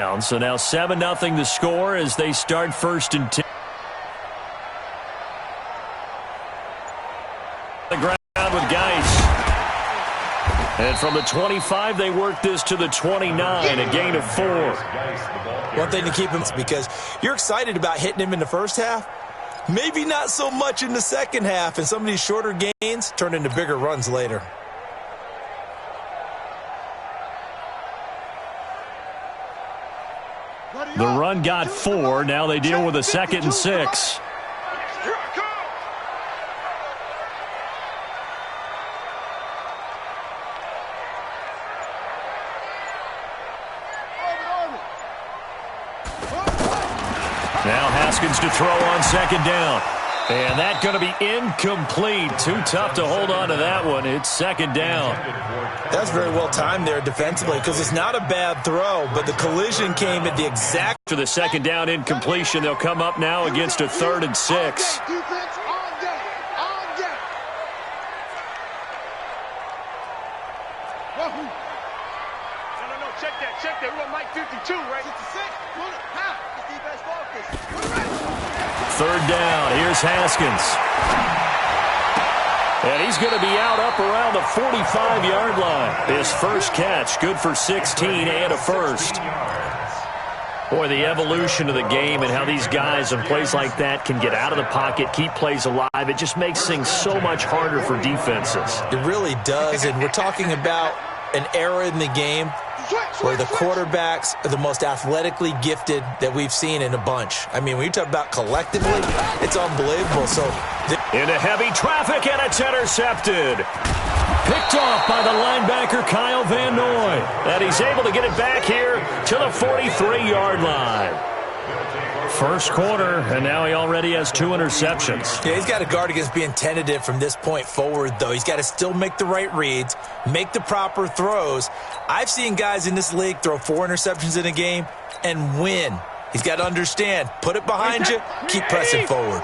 So now 7-0 the score as they start 1st and 10. The ground with Geis. And from the 25, they work this to the 29, a gain of 4. One thing to keep him, because you're excited about hitting him in the first half, maybe not so much in the second half, and some of these shorter gains turn into bigger runs later. The run got 4. Now they deal with a 2nd and 6. Now Haskins to throw on 2nd down. And that's going to be incomplete. Too tough to hold on to that one. It's 2nd down. That's very well timed there defensively because it's not a bad throw, but the collision came at the exact... To the 2nd down incompletion, they'll come up now against a 3rd and 6. Check that. We want Mike 52, right? 56. Third down. Here's Haskins. And he's going to be out up around the 45-yard line. His first catch, good for 16 and a first. Boy, the evolution of the game and how these guys in plays like that can get out of the pocket, keep plays alive, it just makes things so much harder for defenses. It really does, and we're talking about an era in the game where the quarterbacks are the most athletically gifted that we've seen in a bunch. I mean, when you talk about collectively, it's unbelievable. So into heavy traffic, and it's intercepted. Picked off by the linebacker, Kyle Van Noy. And he's able to get it back here to the 43-yard line. First quarter, and now he already has 2 interceptions. Yeah, he's got to guard against being tentative from this point forward, though. He's got to still make the right reads, make the proper throws. I've seen guys in this league throw 4 interceptions in a game and win. He's got to understand, put it behind you, keep pressing forward.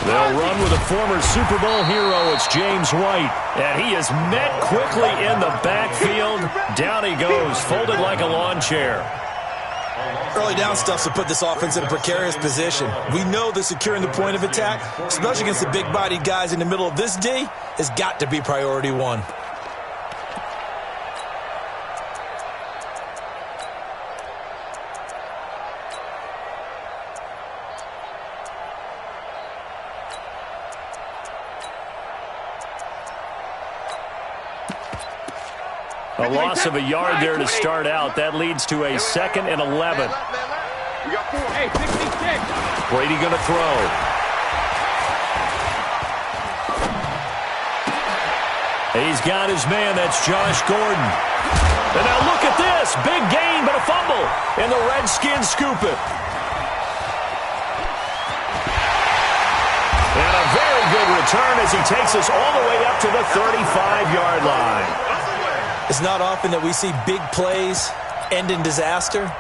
They'll run with a former Super Bowl hero. It's James White. And he is met quickly in the backfield. Down he goes, folded like a lawn chair. Early down stuff to put this offense in a precarious position. We know that securing the point of attack, especially against the big-bodied guys in the middle of this D, has got to be priority 1. A loss of a yard there to start out. That leads to a 2nd and 11. Brady going to throw. He's got his man. That's Josh Gordon. And now look at this. Big gain, but a fumble. And the Redskins scoop it. And a very good return as he takes us all the way up to the 35-yard line. It's not often that we see big plays end in disaster,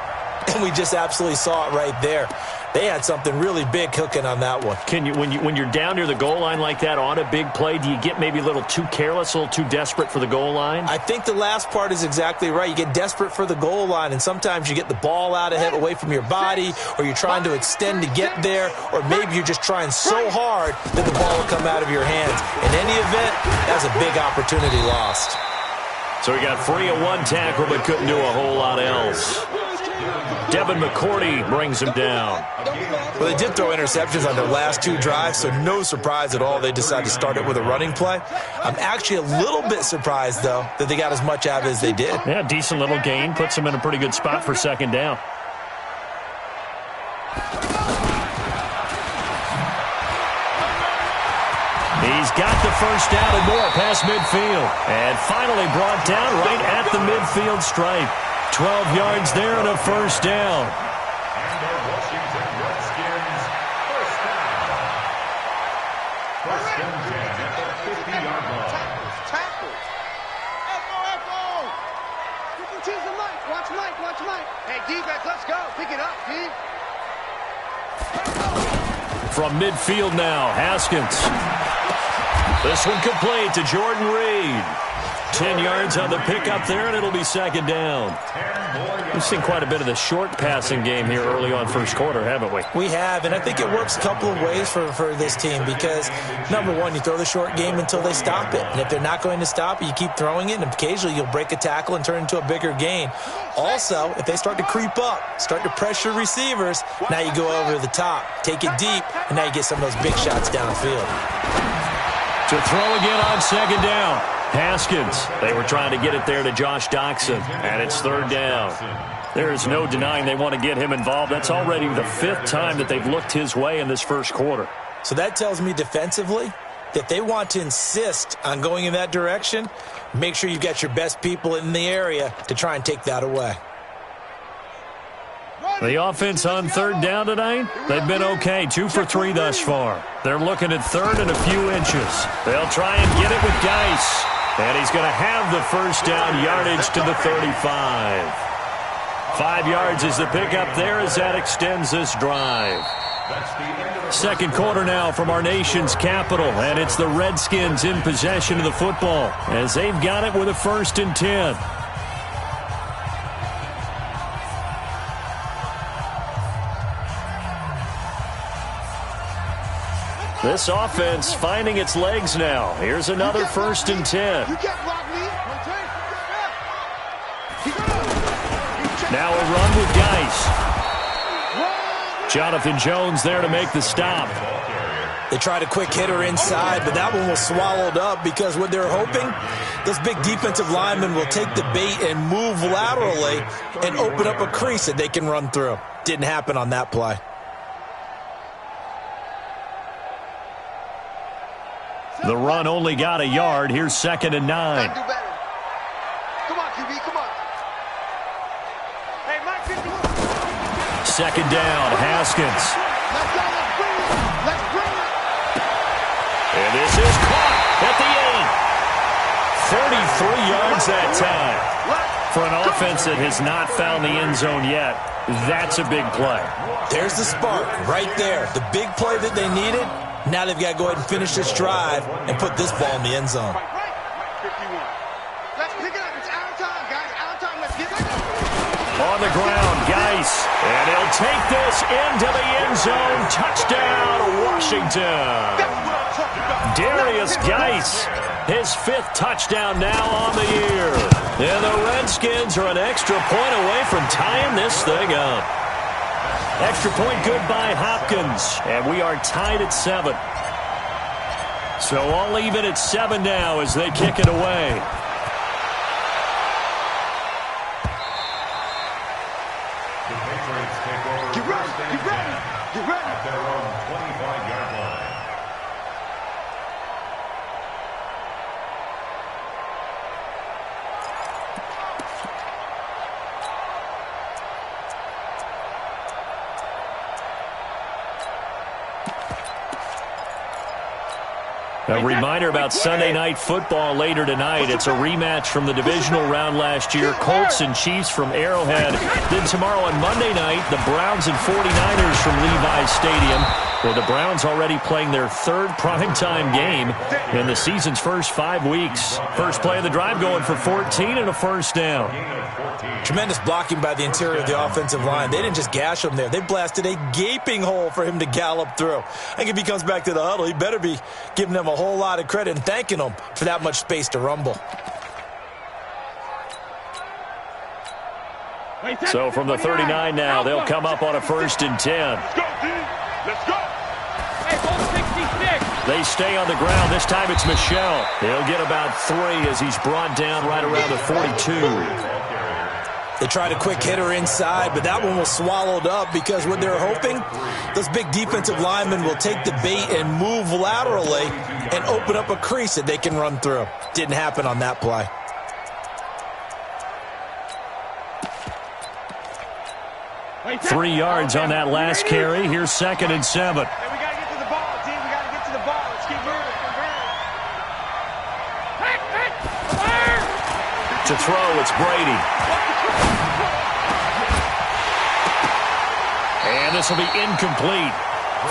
and we just absolutely saw it right there. They had something really big cooking on that one. When you're down near the goal line like that on a big play, do you get maybe a little too careless, a little too desperate for the goal line? I think the last part is exactly right. You get desperate for the goal line, and sometimes you get the ball out of it away from your body, or you're trying to extend to get there, or maybe you're just trying so hard that the ball will come out of your hands. In any event, that's a big opportunity lost. So he got free of 1 tackle, but couldn't do a whole lot else. Devin McCourty brings him down. Well, they did throw interceptions on their last 2 drives, so no surprise at all they decided to start it with a running play. I'm actually a little bit surprised, though, that they got as much out of it as they did. Yeah, decent little gain. Puts them in a pretty good spot for 2nd down. He's got the first down and more past midfield. And finally brought down right at the midfield stripe. 12 yards there and a first down. And the Washington Redskins first down. First and 10 at the 50-yard line. Tackles. Echo. You can choose the mic. Watch Mike. Hey, defense, let's go. Pick it up, D. From midfield now, Haskins. This one complete to Jordan Reed. 10 yards on the pickup there, and it'll be second down. We've seen quite a bit of the short passing game here early on first quarter, haven't we? We have, and I think it works a couple of ways for this team because, number one, you throw the short game until they stop it. And if they're not going to stop it, you keep throwing it, and occasionally you'll break a tackle and turn it into a bigger gain. Also, if they start to creep up, start to pressure receivers, now you go over the top, take it deep, and now you get some of those big shots downfield. To throw again on second down. Haskins, they were trying to get it there to Josh Doxson, and it's third down. There is no denying they want to get him involved. That's already the 5th time that they've looked his way in this first quarter. So that tells me defensively that they want to insist on going in that direction. Make sure you've got your best people in the area to try and take that away. The offense on third down tonight, they've been okay, 2 for 3 thus far. They're looking at third and a few inches. They'll try and get it with Geis. And he's going to have the first down, yardage to the 35. 5 yards is the pickup there as that extends this drive. Second quarter now from our nation's capital, and it's the Redskins in possession of the football as they've got it with a 1st and 10. This offense finding its legs now. Here's another 1st and 10. Now a run with Geis. Jonathan Jones there to make the stop. They tried a quick hitter inside, but that one was swallowed up because what they're hoping, those big defensive linemen will take the bait and move laterally and open up a crease that they can run through. Didn't happen on that play. The run only got a yard. Here's 2nd and 9. Come on, QB, come on. Hey, Mike, 51. 2nd down, Haskins. Let's go, let's bring it. And this is caught at the 8. 33 yards that time. For an offense that has not found the end zone yet, that's a big play. There's the spark right there. The big play that they needed. Now they've got to go ahead and finish this drive and put this ball in the end zone. Let's pick it up. It's out of time, guys. Out of time. Let's get it. On the ground, Geis. And he'll take this into the end zone. Touchdown, Washington. Darius Geis, his 5th touchdown now on the year. And the Redskins are an extra point away from tying this thing up. Extra point good by Hopkins, and we are tied at 7. So all even at 7 now as they kick it away. Get ready, get ready, get ready. At their own 25-yard line. A reminder about Sunday Night Football later tonight. It's a rematch from the divisional round last year. Colts and Chiefs from Arrowhead. Then tomorrow on Monday night, the Browns and 49ers from Levi's Stadium, where the Browns already playing their 3rd primetime game in the season's first 5 weeks. First play of the drive going for 14 and a first down. Tremendous blocking by the interior of the offensive line. They didn't just gash him there. They blasted a gaping hole for him to gallop through. I think if he comes back to the huddle, he better be giving them a whole lot of credit and thanking them for that much space to rumble. So from the 39 now, they'll come up on a 1st and 10. Let's go, D. Let's go. Hey, ball 66. They stay on the ground. This time it's Michel. He'll get about 3 as he's brought down right around the 42. They tried a quick hitter inside, but that one was swallowed up because what they're hoping, those big defensive linemen will take the bait and move laterally and open up a crease that they can run through. Didn't happen on that play. Wait, 3 yards on that last carry. Here's 2nd and 7. Hey, we got to get to the ball, team. We got to get to the ball. Let's keep moving. To throw, it's Brady. And this will be incomplete.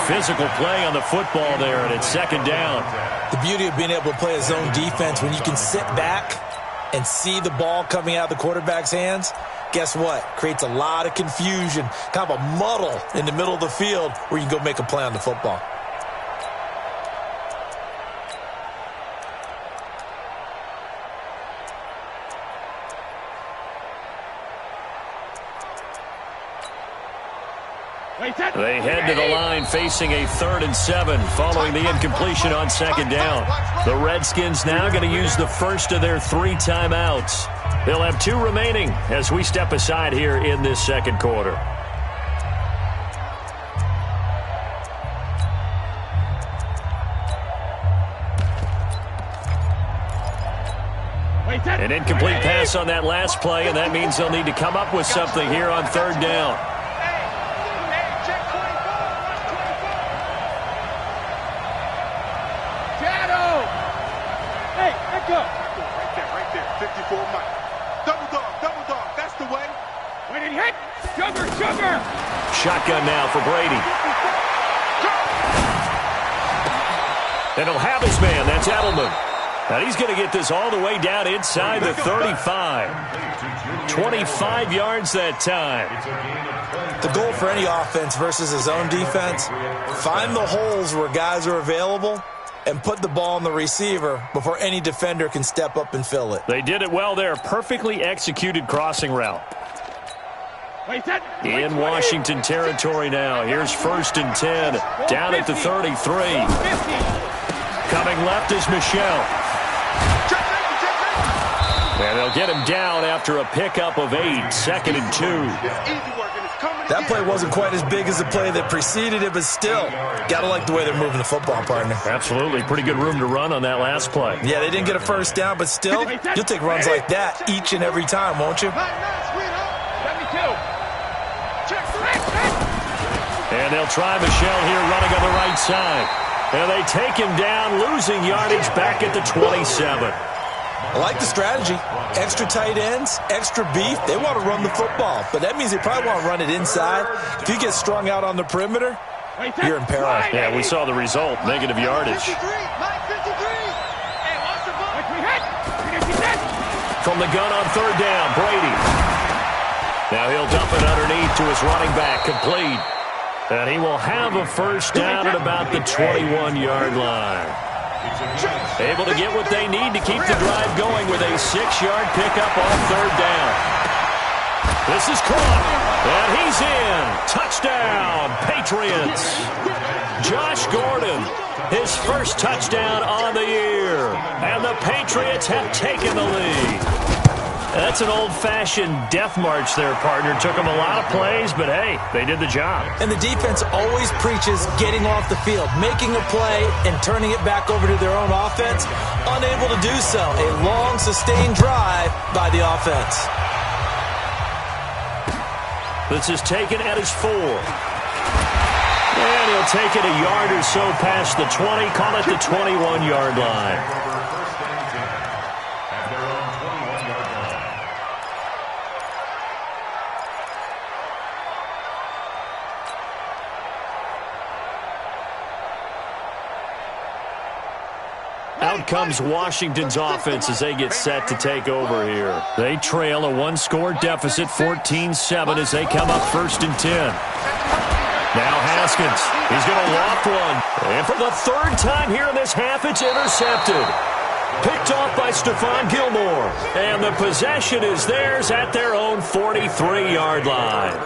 Physical play on the football there, and it's second down. The beauty of being able to play a zone defense when you can sit back and see the ball coming out of the quarterback's hands, guess what? Creates a lot of confusion, kind of a muddle in the middle of the field where you can go make a play on the football. They head to the line facing a 3rd and 7 following the incompletion on second down. The Redskins now going to use the first of their 3 timeouts. They'll have 2 remaining as we step aside here in this second quarter. An incomplete pass on that last play, and that means they'll need to come up with something here on 3rd down. Shotgun now for Brady. And he'll have his man. That's Edelman. And he's going to get this all the way down inside the 35. 25 yards that time. The goal for any offense versus his own defense, find the holes where guys are available and put the ball on the receiver before any defender can step up and fill it. They did it well there. Perfectly executed crossing route. In Washington territory now. Here's 1st and 10. Down at the 33. Coming left is Michel. And they'll get him down after a pickup of 8. 2nd and 2. That play wasn't quite as big as the play that preceded it, but still, got to like the way they're moving the football, partner. Absolutely. Pretty good room to run on that last play. Yeah, they didn't get a first down, but still, you'll take runs like that each and every time, won't you? And they'll try Michel here running on the right side. And they take him down, losing yardage back at the 27. I like the strategy. Extra tight ends, extra beef. They want to run the football, but that means they probably want to run it inside. If you get strung out on the perimeter, you're in peril. Yeah, we saw the result, negative yardage. From the gun on 3rd down, Brady. Now he'll dump it underneath to his running back, complete. And he will have a first down at about the 21-yard line. Able to get what they need to keep the drive going with a 6-yard pickup on 3rd down. This is caught, and he's in. Touchdown, Patriots. Josh Gordon, his first touchdown on the year. And the Patriots have taken the lead. That's an old-fashioned death march there, partner. Took them a lot of plays, but hey, they did the job. And the defense always preaches getting off the field, making a play, and turning it back over to their own offense. Unable to do so. A long, sustained drive by the offense. This is taken at his 4. And he'll take it a yard or so past the 20, call it the 21-yard line. Out comes Washington's offense as they get set to take over here. They trail a 1-score deficit, 14-7, as they come up 1st and 10. Now Haskins, he's going to loft one. And for the 3rd time here in this half, it's intercepted. Picked off by Stephon Gilmore. And the possession is theirs at their own 43-yard line.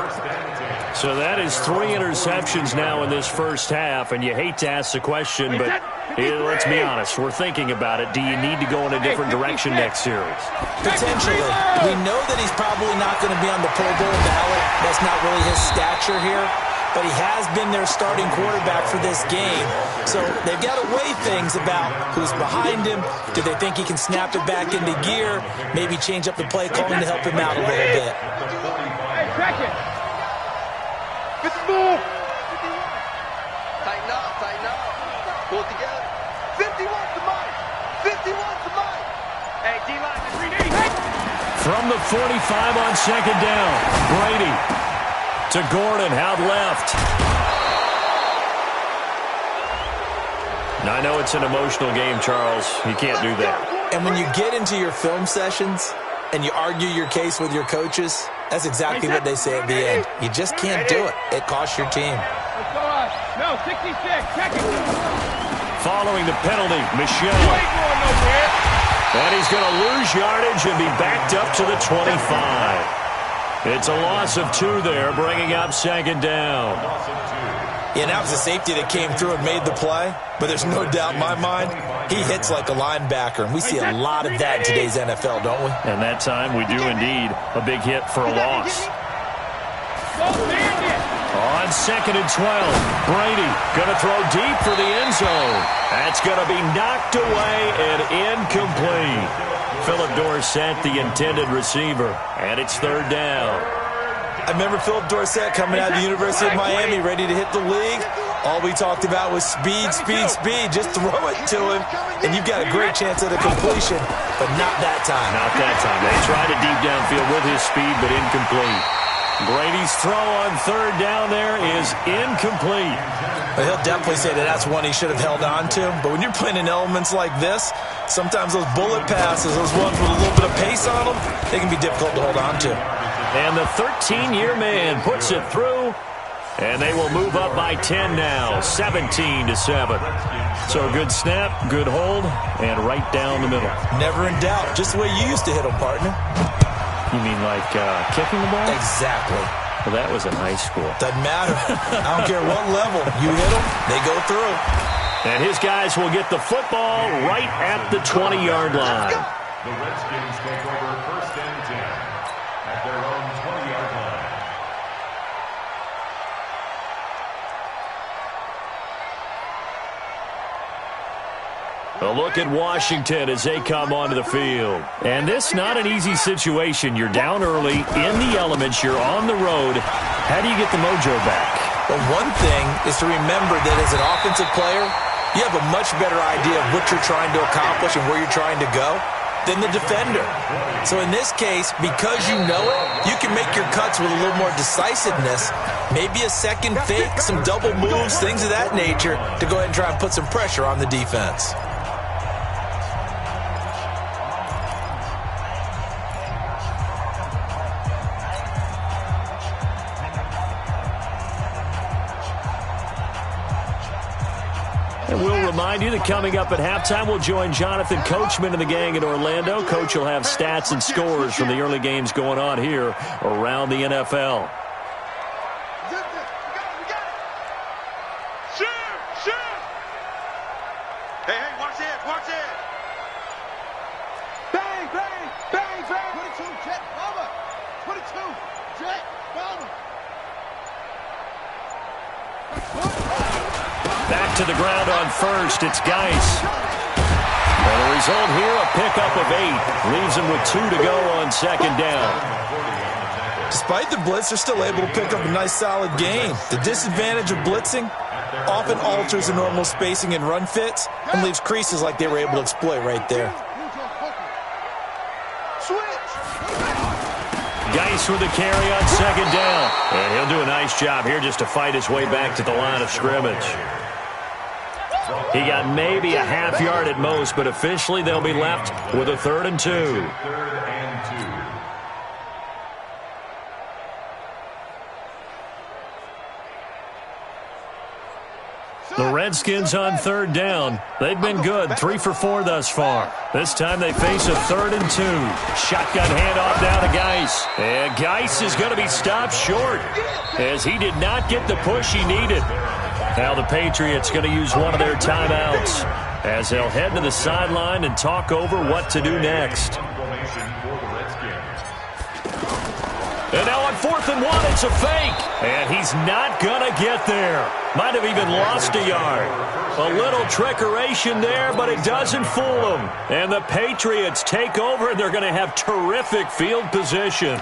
So that is 3 interceptions now in this first half, and you hate to ask the question, but let's be honest, we're thinking about it. Do you need to go in a different direction next series? Potentially. We know that he's probably not going to be on the Pro Bowl ballot. That's not really his stature here, but he has been their starting quarterback for this game. So they've got to weigh things about who's behind him. Do they think he can snap it back into gear? Maybe change up the play calling to help him out a little bit. Hey, check it. It's the move. 51. Tighten up, tighten up. Pull it together. 51's the mic. 51's the mic. Hey, D-line, the 3D. Hey. From the 45 on second down, Brady to Gordon, out left. I know it's an emotional game, Charles. You can't do that. And when you get into your film sessions and you argue your case with your coaches, that's exactly what they say at the end. You just can't do it. It costs your team. Let's go on. No, 66. Check it. Following the penalty, Michel. And he's going to lose yardage and be backed up to the 25. It's a loss of 2 there, bringing up second down. Yeah, that was a safety that came through and made the play. But there's no doubt in my mind, he hits like a linebacker. And we see a lot of that in today's NFL, don't we? And that time we do indeed a big hit for a loss. On second and 12, Brady going to throw deep for the end zone. That's going to be knocked away and incomplete. Philip Dorsett, the intended receiver, and it's third down. I remember Philip Dorsett coming out of the University of Miami, ready to hit the league. All we talked about was speed, speed, speed. Just throw it to him, and you've got a great chance at a completion, but not that time. Not that time. They tried it deep downfield with his speed, but incomplete. Brady's throw on third down there is incomplete. But he'll definitely say that that's one he should have held on to. But when you're playing in elements like this, sometimes those bullet passes, those ones with a little bit of pace on them, they can be difficult to hold on to. And the 13-year man puts it through, and they will move up by 10 now, 17-7. So a good snap, good hold, and right down the middle. Never in doubt. Just the way you used to hit them, partner. You mean like kicking the ball? Exactly. Well, that was in high school. Doesn't matter. I don't care what level. You hit them, they go through. And his guys will get the football right at the 20-yard line. The Redskins take over first and 10 at their own 20-yard line. A look at Washington as they come onto the field. And this not an easy situation. You're down early, in the elements, you're on the road. How do you get the mojo back? Well, one thing is to remember that as an offensive player, you have a much better idea of what you're trying to accomplish and where you're trying to go than the defender. So in this case, because you know it, you can make your cuts with a little more decisiveness, maybe a second fake, some double moves, things of that nature, to go ahead and try and put some pressure on the defense. And we'll remind you that coming up at halftime, we'll join Jonathan Coachman and the gang in Orlando. Coach will have stats and scores from the early games going on here around the NFL. Hey, watch it, watch it. Bang, bang, bang, bang. 22, jet, bomber. 22, jet, bomber. Back to the ground on first. It's Geis. And the result here, a pickup of 8. Leaves him with 2 to go on second down. Despite the blitz, they're still able to pick up a nice solid gain. The disadvantage of blitzing often alters the normal spacing and run fits and leaves creases like they were able to exploit right there. Geis with the carry on second down. And he'll do a nice job here just to fight his way back to the line of scrimmage. He got maybe a half yard at most, but officially they'll be left with a 3rd and 2. 3rd and 2. The Redskins on 3rd down. They've been good, 3 for 4 thus far. This time they face a 3rd and 2. Shotgun handoff now to Geis. And Geis is going to be stopped short as he did not get the push he needed. Now the Patriots going to use one of their timeouts as they'll head to the sideline and talk over what to do next. And now on 4th and 1, it's a fake. And he's not going to get there. Might have even lost a yard. A little trickeration there, but it doesn't fool him. And the Patriots take over, and they're going to have terrific field position.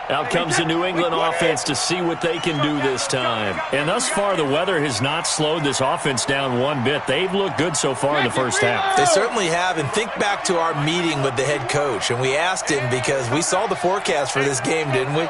Out comes the New England offense to see what they can do this time. And thus far, the weather has not slowed this offense down one bit. They've looked good so far in the first half. They certainly have. And think back to our meeting with the head coach. And we asked him because we saw the forecast for this game, didn't we?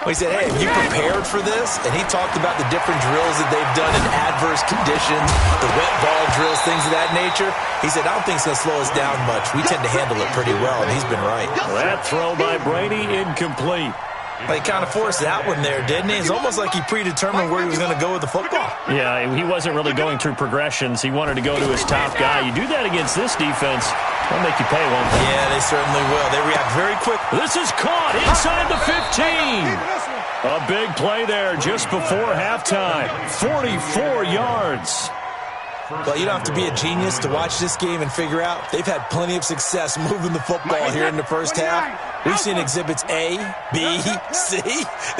He said, hey, have you prepared for this? And he talked about the different drills that they've done in adverse conditions, the wet ball drills, things of that nature. He said, I don't think it's going to slow us down much. We tend to handle it pretty well, and he's been right. That throw by Brady, incomplete. He kind of forced that one there, didn't he? It's almost like he predetermined where he was going to go with the football. Yeah, he wasn't really going through progressions. He wanted to go to his top guy. You do that against this defense, they'll make you pay, won't they? Yeah, they certainly will. They react very quick. This is caught inside the 15. A big play there just before halftime. 44 yards. Well, you don't have to be a genius to watch this game and figure out they've had plenty of success moving the football here in the first half. We've seen exhibits A, B, C,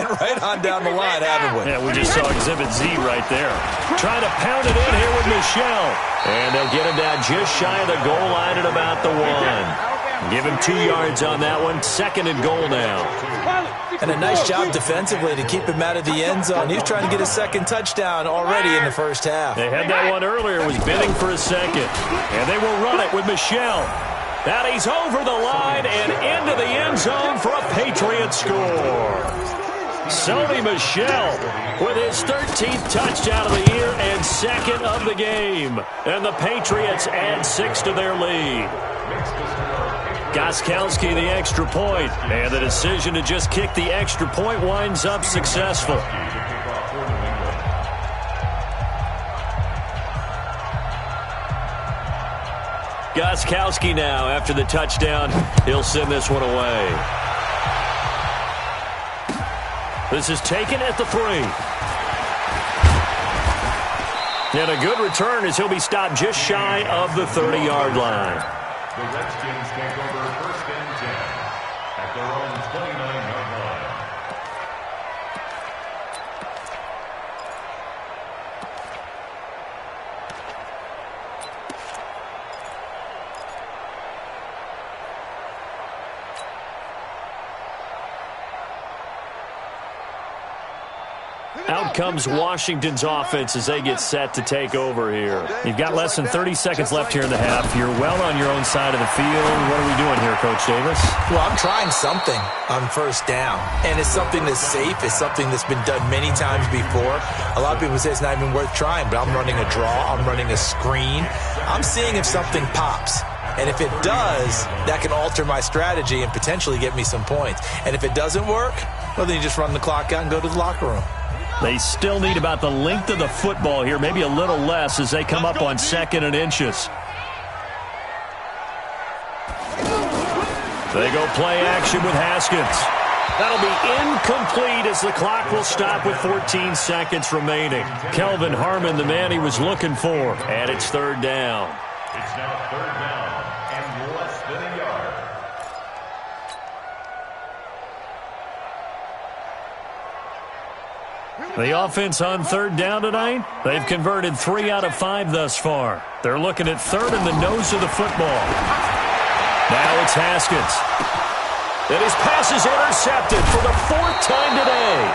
and right on down the line, haven't we? Yeah, we just saw exhibit Z right there. Trying to pound it in here with Michelle. And they'll get him down just shy of the goal line at about the 1. Give him 2 yards on that one. 2nd and goal now. And a nice job defensively to keep him out of the end zone. He was trying to get his 2nd touchdown already in the first half. They had that one earlier. Was bidding for a 2nd. And they will run it with Michelle. That he's over the line and into the end zone for a Patriot score. Sony Michel with his 13th touchdown of the year and 2nd of the game. And the Patriots add 6 to their lead. Gostkowski the extra point, and the decision to just kick the extra point winds up successful. Gostkowski now, after the touchdown, he'll send this one away. This is taken at the 3. And a good return as he'll be stopped just shy of the 30-yard line. The Redskins take over 1st and 10 at their own 29-yard line. Out comes Washington's offense as they get set to take over here. You've got less than 30 seconds left here in the half. You're well on your own side of the field. What are we doing here, Coach Davis? Well, I'm trying something on first down, and it's something that's safe. It's something that's been done many times before. A lot of people say it's not even worth trying, but I'm running a draw. I'm running a screen. I'm seeing if something pops. And if it does, that can alter my strategy and potentially get me some points. And if it doesn't work, well, then you just run the clock out and go to the locker room. They still need about the length of the football here, maybe a little less as they come up on 2nd and inches. They go play action with Haskins. That'll be incomplete as the clock will stop with 14 seconds remaining. Kelvin Harmon, the man he was looking for, and it's 3rd down. It's now 3rd down and less than a yard. The offense on 3rd down tonight, they've converted 3 out of 5 thus far. They're looking at 3rd in the nose of the football. Now it's Haskins. And his pass is intercepted for the 4th time today.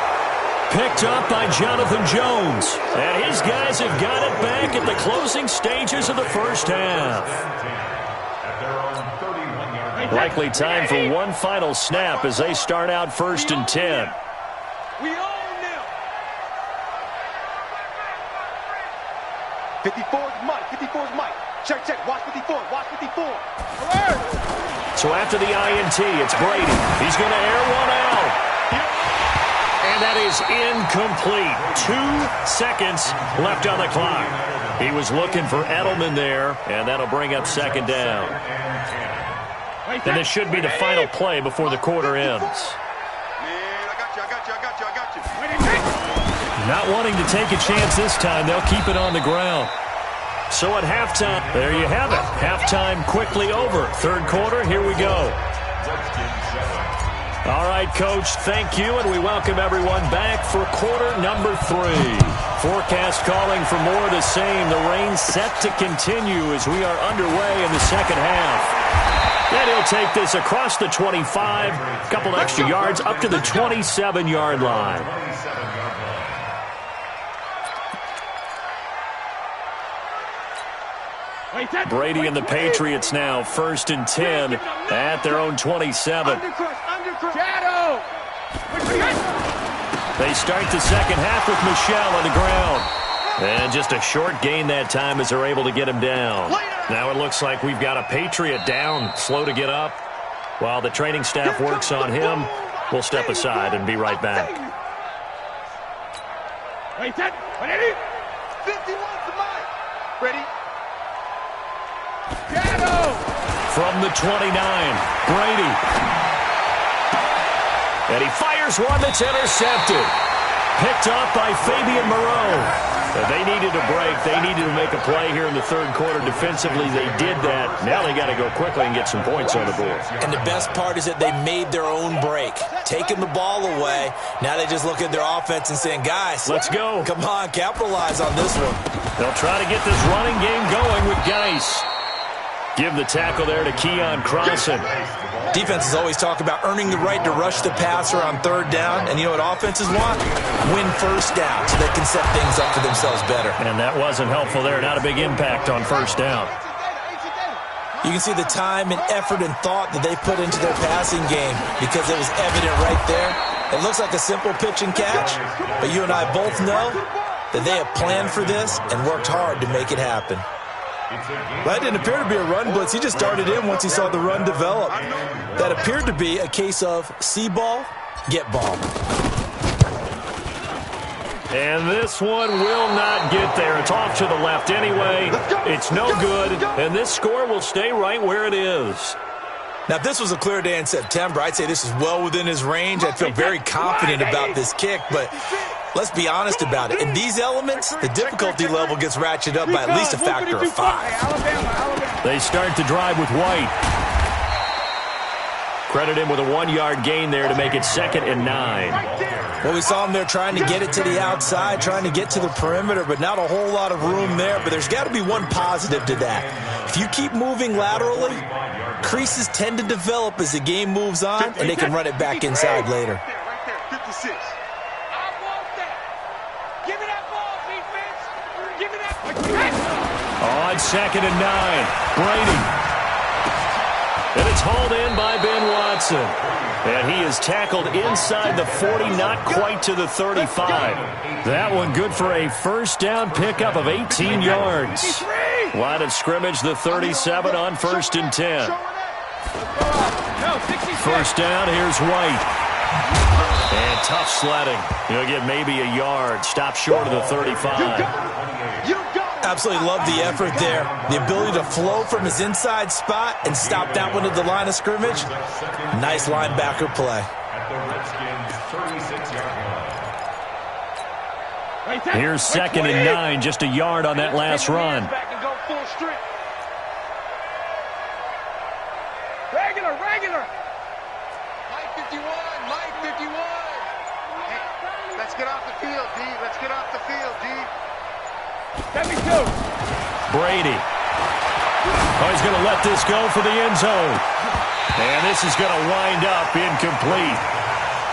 Picked up by Jonathan Jones. And his guys have got it back at the closing stages of the first half. Likely time for one final snap as they start out 1st and 10. We own them. 54's Mike. 54's Mike. Check, check. Watch 54. Watch 54. Alert! So after the INT, it's Brady. He's going to air one out. And that is incomplete. 2 seconds left on the clock. He was looking for Edelman there, and that'll bring up 2nd down. And this should be the final play before the quarter ends. Not wanting to take a chance this time, they'll keep it on the ground. So at halftime, there you have it. Halftime quickly over. 3rd quarter, here we go. All right, Coach, thank you, and we welcome everyone back for quarter number 3. Forecast calling for more of the same. The rain set to continue as we are underway in the 2nd half. And he'll take this across the 25, a couple extra yards up to the 27-yard line. Brady and the Patriots now 1st and 10 at their own 27. Shadow! They start the second half with Michel on the ground. And just a short gain that time as they're able to get him down. Now it looks like we've got a Patriot down, slow to get up. While the training staff works on him, we'll step aside and be right back. Ready? 51 to mine. Ready? From the 29, Brady. And he fires one that's intercepted. Picked up by Fabian Moreau. They needed a break. They needed to make a play here in the third quarter. Defensively, they did that. Now they got to go quickly and get some points on the board. And the best part is that they made their own break. Taking the ball away. Now they just look at their offense and saying, guys, let's go. Come on, capitalize on this one. They'll try to get this running game going with Geis. Give the tackle there to Keon Crossan. Defenses always talk about earning the right to rush the passer on third down. And you know what offenses want? Win first down so they can set things up for themselves better. And that wasn't helpful there. Not a big impact on first down. You can see the time and effort and thought that they put into their passing game because it was evident right there. It looks like a simple pitch and catch, but you and I both know that they have planned for this and worked hard to make it happen. That didn't appear to be a run blitz. He just darted in once he saw the run develop. That appeared to be a case of see ball, get ball. And this one will not get there. It's off to the left anyway. It's no good, and this score will stay right where it is. Now, if this was a clear day in September, I'd say this is well within his range. I'd feel very confident about this kick, but let's be honest about it. In these elements, the difficulty level gets ratcheted up by at least a factor of 5. They start the drive with White. Credit him with a 1-yard gain there to make it 2nd and 9. Well, we saw him there trying to get it to the outside, trying to get to the perimeter, but not a whole lot of room there. But there's got to be one positive to that. If you keep moving laterally, creases tend to develop as the game moves on, and they can run it back inside later. Right there, 56. Give me that ball, defense. Give me that. On 2nd and 9, Brady. And it's hauled in by Ben Watson. And he is tackled inside the 40, not quite to the 35. That one good for a first down pickup of 18 yards. Line of scrimmage, the 37 on 1st and 10. First down, here's White. And tough sledding. He'll get maybe a yard. Stop short of the 35. Absolutely love the effort there. The ability to flow from his inside spot and stop that one at the line of scrimmage. Nice linebacker play. Here's 2nd and 9, just a yard on that last run. Regular. Mike 51. Hey, let's get off the field, D. Let's get off the field, D. Brady. Oh, he's going to let this go for the end zone. And this is going to wind up incomplete.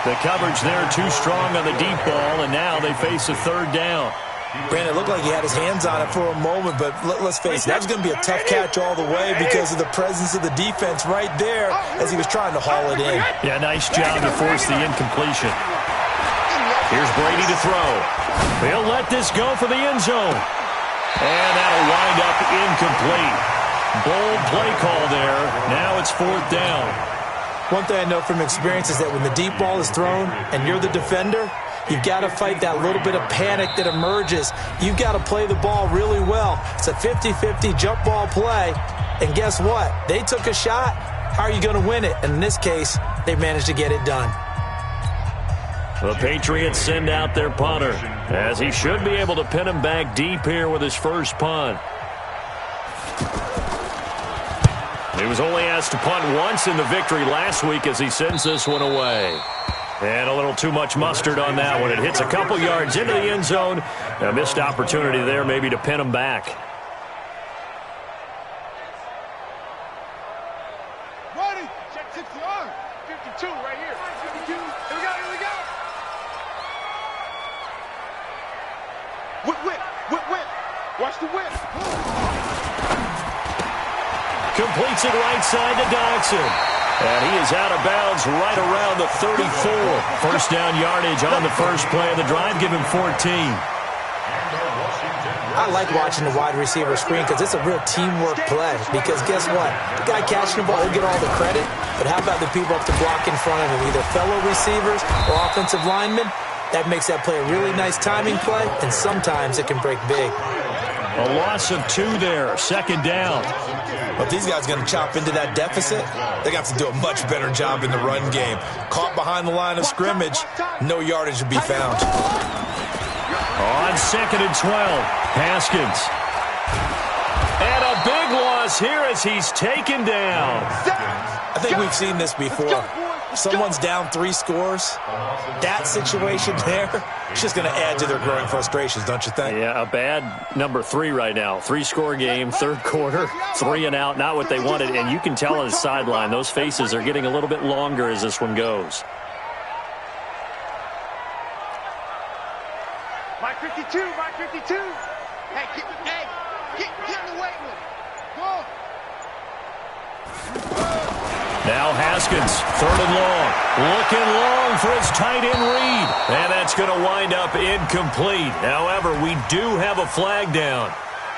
The coverage there too strong on the deep ball, and now they face a third down. Brandon, it looked like he had his hands on it for a moment, but let's face it, that was going to be a tough catch all the way because of the presence of the defense right there as he was trying to haul it in. Yeah, nice job to force the incompletion. Here's Brady to throw. He'll let this go for the end zone. And that'll wind up incomplete. Bold play call there. Now it's 4th down. One thing I know from experience is that when the deep ball is thrown and you're the defender, you've got to fight that little bit of panic that emerges. You've got to play the ball really well. It's a 50-50 jump ball play. And guess what? They took a shot. How are you going to win it? And in this case, they managed to get it done. The Patriots send out their punter, as he should be able to pin him back deep here with his first punt. He was only asked to punt once in the victory last week as he sends this one away. And a little too much mustard on that one. It hits a couple yards into the end zone. A missed opportunity there maybe to pin him back. Ready. Check 60 on. 52 right here. 52. Here we go. Whip. Watch the whip. Completes it right side to Dodson. And he is out of bounds right around the 34. First down yardage on the first play of the drive. Give him 14. I like watching the wide receiver screen because it's a real teamwork play. Because guess what? The guy catching the ball will get all the credit, but how about the people up to block in front of him, either fellow receivers or offensive linemen? That makes that play a really nice timing play, and sometimes it can break big. A loss of 2 there, second down. But if these guys are going to chop into that deficit, they got to do a much better job in the run game. Caught behind the line of scrimmage, no yardage to be found. On second and 12, Haskins. And a big loss here as he's taken down. I think we've seen this before. Someone's down 3 scores. That situation there, it's just going to add to their growing frustrations, don't you think? Yeah, a bad number 3 right now. 3-score game, third quarter, 3 and out, not what they wanted. And you can tell on the sideline, those faces are getting a little bit longer as this one goes. Mike 52, Mike 52. Hey, get in the weight room. Go. Now Haskins, third and long. Looking long for his tight end read. And that's going to wind up incomplete. However, we do have a flag down.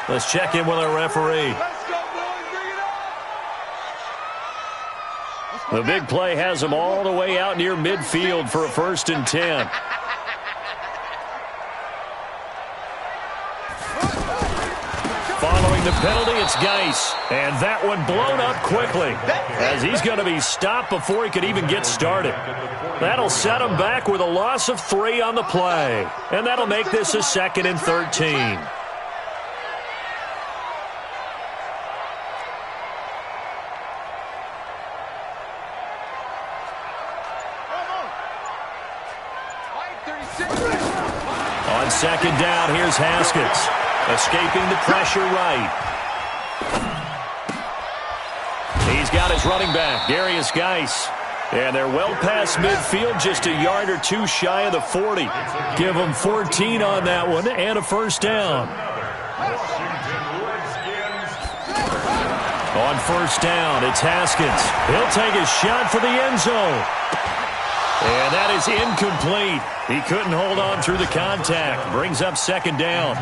Let's check in with our referee. Let's go, boys. Bring it on. The big play has them all the way out near midfield for a 1st and 10. Following the penalty, it's Geis. And that one blown up quickly as he's going to be stopped before he could even get started. That'll set him back with a loss of 3 on the play. And that'll make this a 2nd and 13. On second down, here's Haskins. Escaping the pressure right. He's got his running back, Darius Geis. And they're well past midfield, just a yard or 2 shy of the 40. Give them 14 on that one and a 1st down. On 1st down, it's Haskins. He'll take a shot for the end zone. And that is incomplete. He couldn't hold on through the contact. Brings up 2nd down.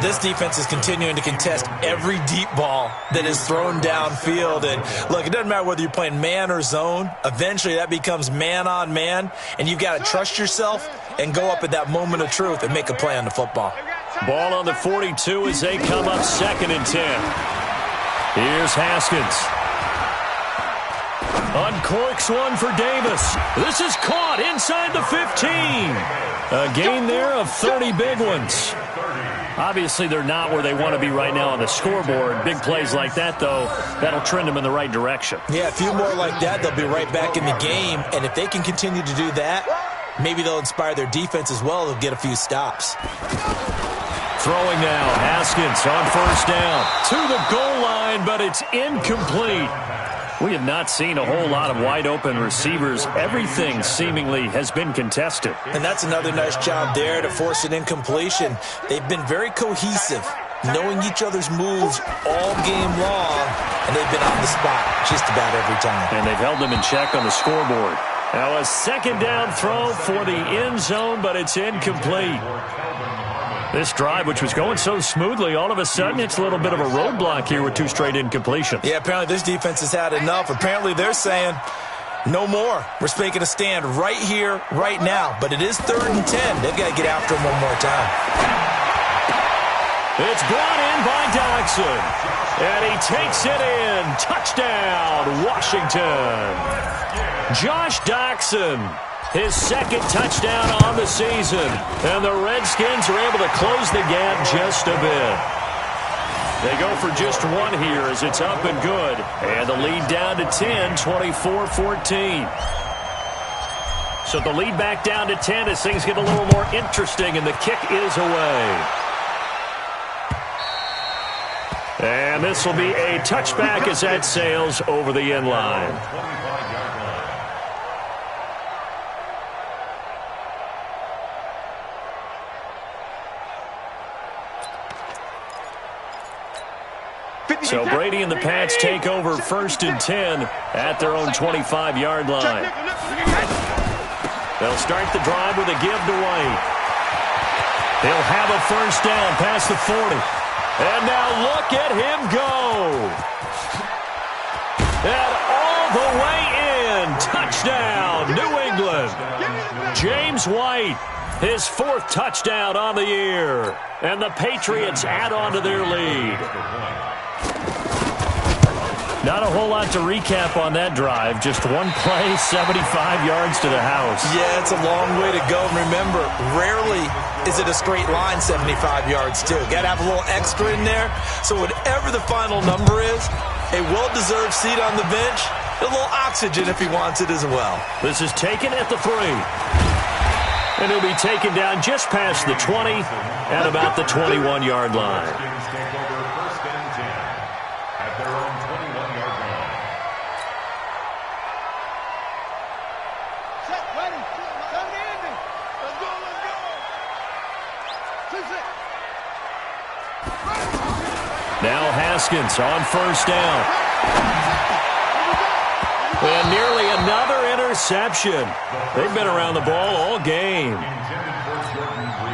This defense is continuing to contest every deep ball that is thrown downfield. And look, it doesn't matter whether you're playing man or zone. Eventually that becomes man on man. And you've got to trust yourself and go up at that moment of truth and make a play on the football. Ball on the 42 as they come up 2nd and 10. Here's Haskins. Uncorks one for Davis. This is caught inside the 15. A gain there of 30 big ones. Obviously, they're not where they want to be right now on the scoreboard. Big plays like that, though, that'll trend them in the right direction. Yeah, a few more like that, they'll be right back in the game. And if they can continue to do that, maybe they'll inspire their defense as well. They'll get a few stops. Throwing now, Haskins on 1st down. To the goal line, but it's incomplete. We have not seen a whole lot of wide-open receivers. Everything seemingly has been contested. And that's another nice job there to force an incompletion. They've been very cohesive, knowing each other's moves all game long, and they've been on the spot just about every time. And they've held them in check on the scoreboard. Now a 2nd down throw for the end zone, but it's incomplete. This drive, which was going so smoothly, all of a sudden it's a little bit of a roadblock here with 2 straight incompletions. Yeah, apparently this defense has had enough. Apparently they're saying, no more. We're making a stand right here, right now. But it is 3rd and 10. They've got to get after him one more time. It's brought in by Doxson. And he takes it in. Touchdown, Washington. Josh Doxson. His 2nd touchdown on the season. And the Redskins are able to close the gap just a bit. They go for just 1 here as it's up and good. And the lead down to 10, 24-14. So the lead back down to 10 as things get a little more interesting, and the kick is away. And this will be a touchback as that sails over the end line. So Brady and the Pats take over 1st and 10 at their own 25-yard line. They'll start the drive with a give to White. They'll have a 1st down past the 40. And now look at him go. And all the way in. Touchdown, New England. James White, his 4th touchdown on the year. And the Patriots add on to their lead. Not a whole lot to recap on that drive. Just one play, 75 yards to the house. Yeah, it's a long way to go. Remember, rarely is it a straight line 75 yards, too. Got to have a little extra in there. So whatever the final number is, a well-deserved seat on the bench, a little oxygen if he wants it as well. This is taken at the 3. And he'll be taken down just past the 20 at about the 21-yard line. Now Haskins on 1st down. And nearly another interception. They've been around the ball all game.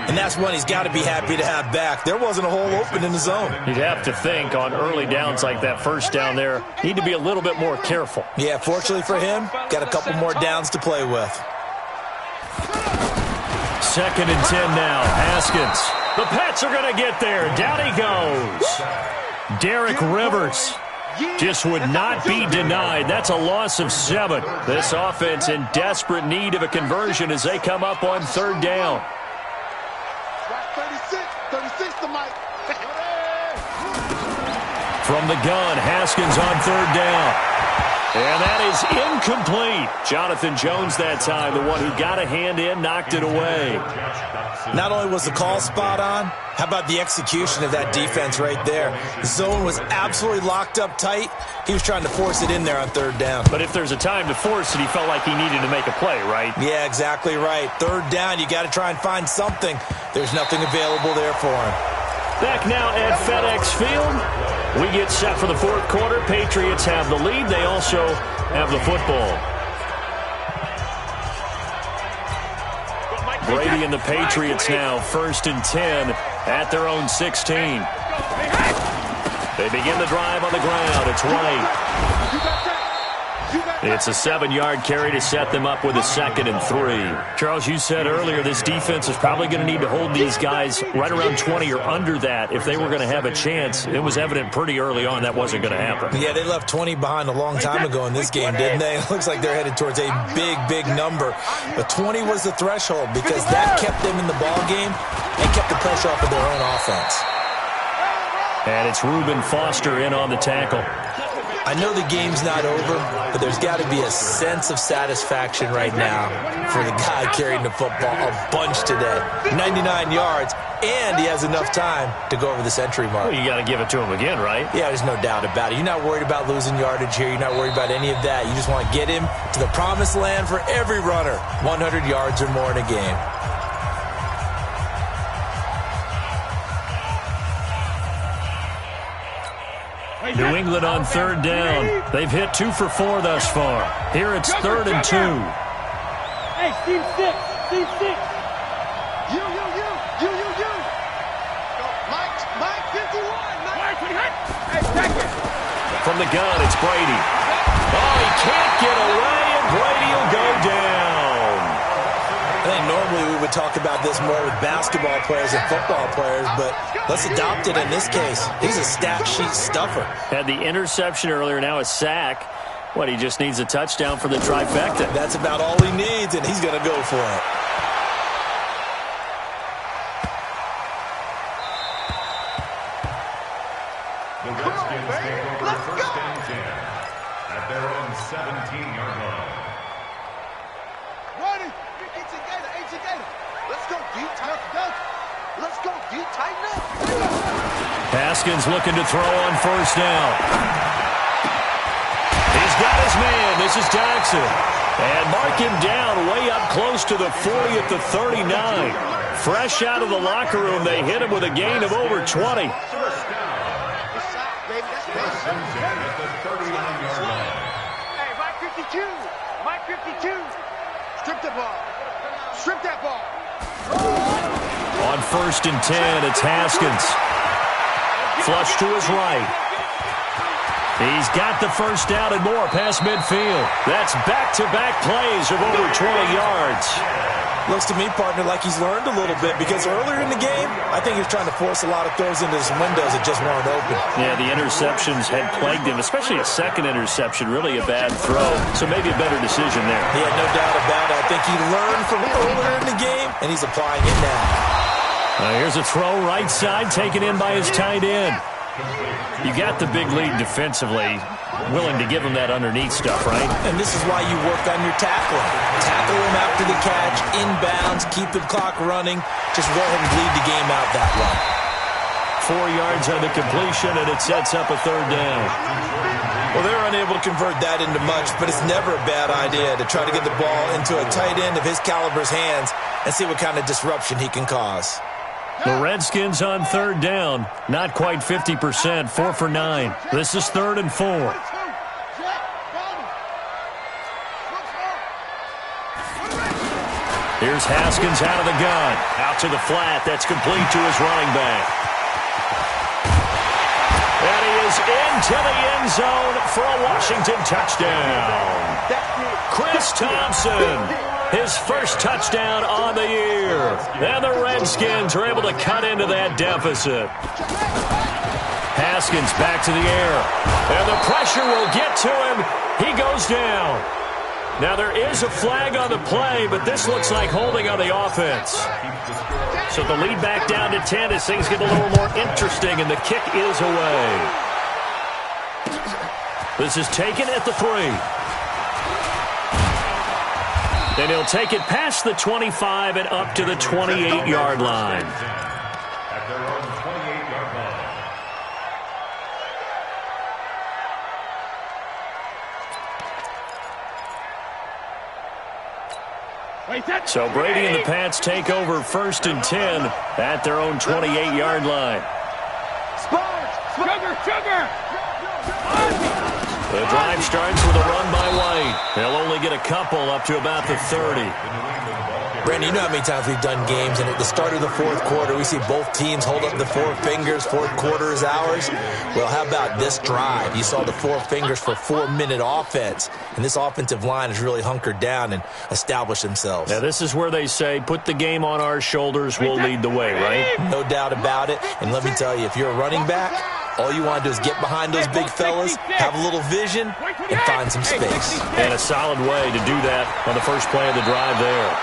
And that's one he's got to be happy to have back. There wasn't a hole open in the zone. You'd have to think on early downs like that 1st down there, need to be a little bit more careful. Yeah, fortunately for him, got a couple more downs to play with. 2nd and 10 now. Haskins. The Pats are going to get there. Down he goes. Derek Rivers just would not be denied. That's a loss of 7. This offense in desperate need of a conversion as they come up on 3rd down. 36 to Mike. From the gun, Haskins on 3rd down. And that is incomplete. Jonathan Jones that time, the one who got a hand in, knocked it away. Not only was the call spot on, how about the execution of that defense right there? The zone was absolutely locked up tight. He was trying to force it in there on 3rd down. But if there's a time to force it, he felt like he needed to make a play, right? Yeah, exactly right. 3rd down, you got to try and find something. There's nothing available there for him. Back now at FedEx Field. We get set for the 4th quarter. Patriots have the lead. They also have the football. Brady and the Patriots now 1st and 10 at their own 16. They begin the drive on the ground. It's White. It's a 7-yard carry to set them up with a 2nd and 3. Charles, you said earlier this defense is probably going to need to hold these guys right around 20 or under that if they were going to have a chance. It was evident pretty early on that wasn't going to happen. Yeah, they left 20 behind a long time ago in this game, didn't they? It looks like they're headed towards a big, big number. But 20 was the threshold because that kept them in the ball game and kept the pressure off of their own offense. And it's Reuben Foster in on the tackle. I know the game's not over, but there's got to be a sense of satisfaction right now for the guy carrying the football a bunch today. 99 yards, and he has enough time to go over the century mark. Well, you got to give it to him again, right? Yeah, there's no doubt about it. You're not worried about losing yardage here. You're not worried about any of that. You just want to get him to the promised land for every runner, 100 yards or more in a game. New England on 3rd down. They've hit 2 for 4 thus far. Here it's 3rd and 2. Hey, Steve 6. Steve 6. You. Mike 51. Mike 51. Hey, check it. From the gun, it's Brady. Oh, he can't get away, and Brady will go down. I think normally we would talk about this more with basketball players and football players, but let's adopt it in this case. He's a stat sheet stuffer. Had the interception earlier, now a sack. What, he just needs a touchdown for the trifecta. That's about all he needs, and he's going to go for it. The Redskins take over 1st and 10 at their own 17-yard line. Ready? Gator. Let's go deep, tighten up. Let's go deep, tighten up. Haskins looking to throw on 1st down. He's got his man. This is Jackson. And mark him down way up close to the 40 at the 39. Fresh out of the locker room, they hit him with a gain of over 20. Baby, First and 10 at the 39-yard line. Hey, Mike 52. Mike 52. Strip the ball. Strip that ball. On first and 10, it's Haskins. Flush to his right. He's got the first down and more past midfield. That's back-to-back plays of over 20 yards. Looks to me, partner, like he's learned a little bit because earlier in the game, I think he was trying to force a lot of throws into some windows that just weren't open. Yeah, the interceptions had plagued him, especially a second interception, really a bad throw. So maybe a better decision there. Yeah, no doubt about it. I think he learned from earlier in the game, and he's applying it now. Here's a throw right side taken in by his tight end. You got the big lead defensively, willing to give him that underneath stuff, right? And this is why you work on your tackling. Tackle him after the catch, inbounds, keep the clock running. Just go ahead and bleed the game out that way. 4 yards on the completion, and it sets up a third down. Well, they're unable to convert that into much, but it's never a bad idea to try to get the ball into a tight end of his caliber's hands and see what kind of disruption he can cause. The Redskins on third down, not quite 50%, 4 for 9. This is 3rd and 4. Here's Haskins out of the gun. Out to the flat. That's complete to his running back. And he is into the end zone for a Washington touchdown. Chris Thompson. His first touchdown on the year. And the Redskins are able to cut into that deficit. Haskins back to the air. And the pressure will get to him. He goes down. Now there is a flag on the play, but this looks like holding on the offense. So the lead back down to 10 as things get a little more interesting, and the kick is away. This is taken at the 3. Then he'll take it past the 25 and up to the 28-yard line. At their own 28-yard line. So Brady and the Pats take over 1st and 10 at their own 28-yard line. The drive starts with a run by White. They'll only get a couple up to about the 30. Brandon, you know how many times we've done games, and at the start of the 4th quarter, we see both teams hold up the 4 fingers, 4th quarter is ours. Well, how about this drive? You saw the 4 fingers for 4-minute offense, and this offensive line has really hunkered down and established themselves. Now, this is where they say, put the game on our shoulders, we'll lead the way, right? No doubt about it, and let me tell you, if you're a running back, all you want to do is get behind those big fellas, have a little vision, and find some space. And a solid way to do that on the first play of the drive there.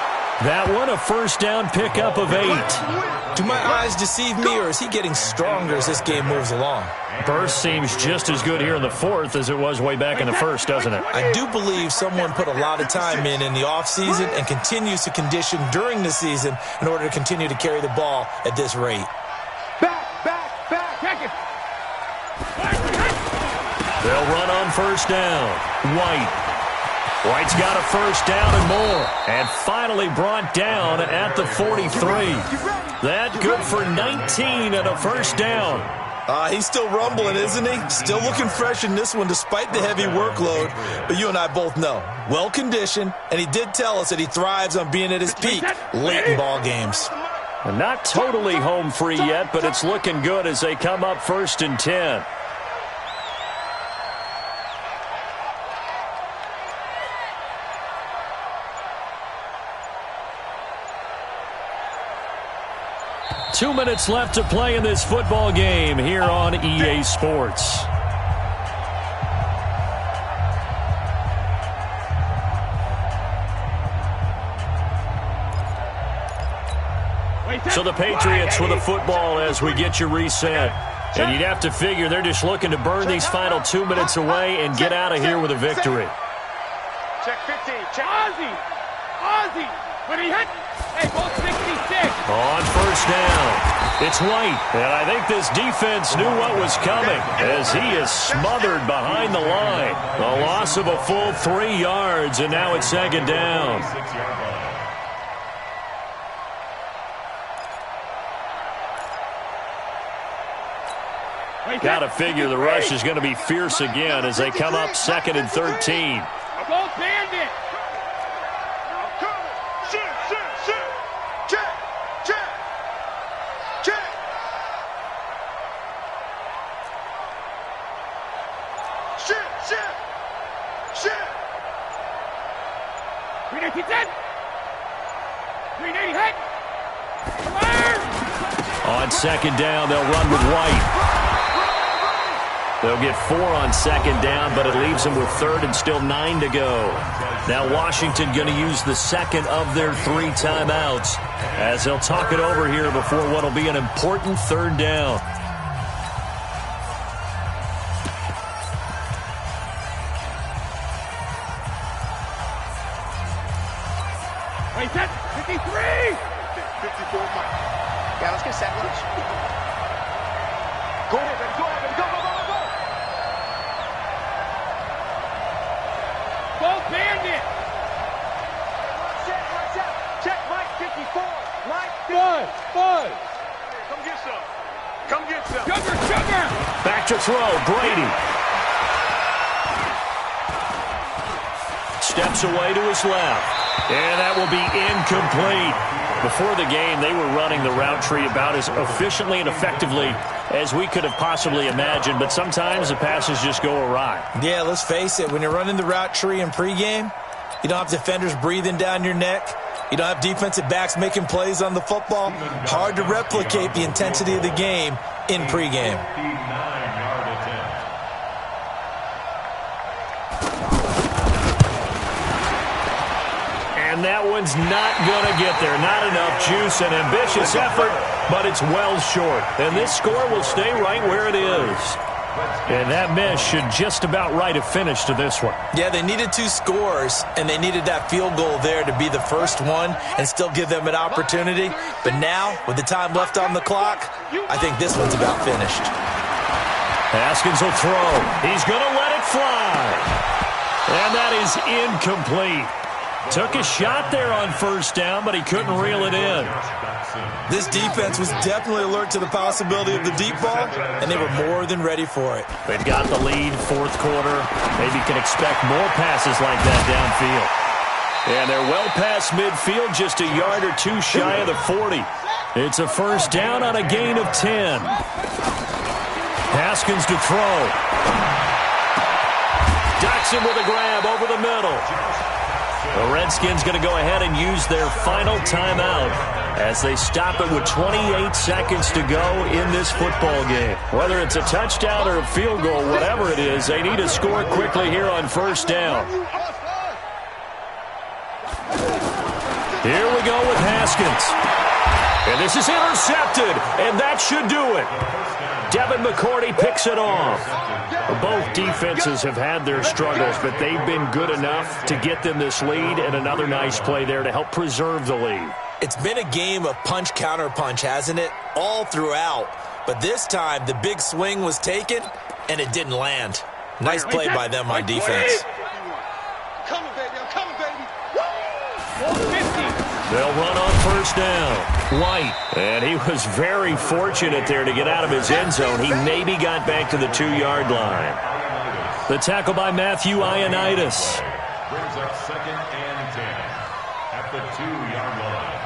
That one, a first down pickup of 8. Do my eyes deceive me, or is he getting stronger as this game moves along? Burst seems just as good here in the 4th as it was way back in the 1st, doesn't it? I do believe someone put a lot of time in the offseason and continues to condition during the season in order to continue to carry the ball at this rate. Back. They'll run on first down. White's got a first down and more. And finally brought down at the 43. That good for 19 and a first down. He's still rumbling, isn't he? Still looking fresh in this one despite the heavy workload. But you and I both know, well-conditioned, and he did tell us that he thrives on being at his peak late in ball games. Not totally home free yet, but it's looking good as they come up 1st and 10. Two minutes left to play in this football game here on EA Sports. So the Patriots with a football as we get you reset. And you'd have to figure they're just looking to burn these final 2 minutes away and get out of here with a victory. Check 15. Check Ozzy. When he hit. Hey, ball 66. On first down, it's White. And I think this defense knew what was coming as he is smothered behind the line. A loss of a full 3 yards, and now it's 2nd down. Got to figure the rush is going to be fierce again as they come up 2nd and 13. Go bandit. On 2nd down, they'll run with White. They'll get 4 on 2nd down, but it leaves them with 3rd and still 9 to go. Now Washington going to use the 2nd of their 3 timeouts as they'll talk it over here before what will be an important 3rd down. Wait, that's 53! 54, yeah, let's get set. Go ahead, baby. Go ahead, baby. Go, go, go, go, go! Go, bandit! Watch out. Check Mike 54. Mike 54. Bud. Come get some. Come get some. Sugar! Back to throw, Brady. Steps away to his left. And that will be incomplete. Before the game, they were running the route tree about as efficiently and effectively as we could have possibly imagined, but sometimes the passes just go awry. Yeah, let's face it. When you're running the route tree in pregame, you don't have defenders breathing down your neck. You don't have defensive backs making plays on the football. Hard to replicate the intensity of the game in pregame. And that one's not going to get there. Not enough juice and ambitious effort, but it's well short. And this score will stay right where it is. And that miss should just about right a finish to this one. Yeah, they needed 2 scores, and they needed that field goal there to be the first one and still give them an opportunity. But now, with the time left on the clock, I think this one's about finished. Haskins will throw. He's going to let it fly. And that is incomplete. Took a shot there on 1st down, but he couldn't reel it in. This defense was definitely alert to the possibility of the deep ball, and they were more than ready for it. They've got the lead, 4th quarter. Maybe can expect more passes like that downfield. And they're well past midfield, just a yard or 2 shy of the 40. It's a 1st down on a gain of 10. Haskins to throw. Dotson with a grab over the middle. The Redskins going to go ahead and use their final timeout as they stop it with 28 seconds to go in this football game. Whether it's a touchdown or a field goal, whatever it is, they need to score quickly here on 1st down. Here we go with Haskins. And this is intercepted, and that should do it. Devin McCourty picks it off. Both defenses have had their struggles, but they've been good enough to get them this lead, and another nice play there to help preserve the lead. It's been a game of punch-counter-punch, hasn't it? All throughout. But this time, the big swing was taken, and it didn't land. Nice play by them on defense. Coming, baby. I'm coming, baby. 50. They'll run on 1st down. White. And he was very fortunate there to get out of his end zone. He maybe got back to the 2-yard line. The tackle by Matthew Ioannidis. Brings up 2nd and 10 at the 2-yard line.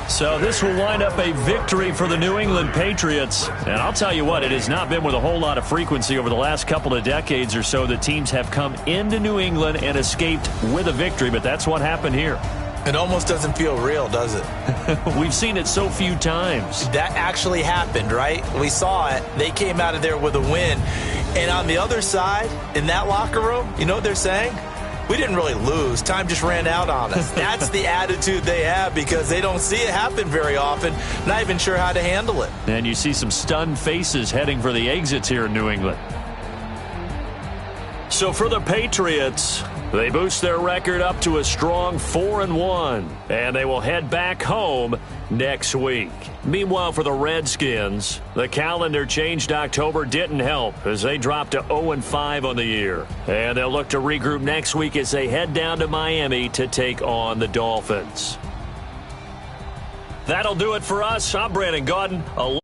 So this will wind up a victory for the New England Patriots. And I'll tell you what, it has not been with a whole lot of frequency over the last couple of decades or so that teams have come into New England and escaped with a victory, but that's what happened here. It almost doesn't feel real, does it? We've seen it so few times. That actually happened, right? We saw it. They came out of there with a win. And on the other side, in that locker room, you know what they're saying? We didn't really lose. Time just ran out on us. That's the attitude they have because they don't see it happen very often, not even sure how to handle it. And you see some stunned faces heading for the exits here in New England. So for the Patriots, they boost their record up to a strong 4-1, and they will head back home next week. Meanwhile, for the Redskins, the calendar changed. October didn't help as they dropped to 0-5 on the year. And they'll look to regroup next week as they head down to Miami to take on the Dolphins. That'll do it for us. I'm Brandon Gaudin.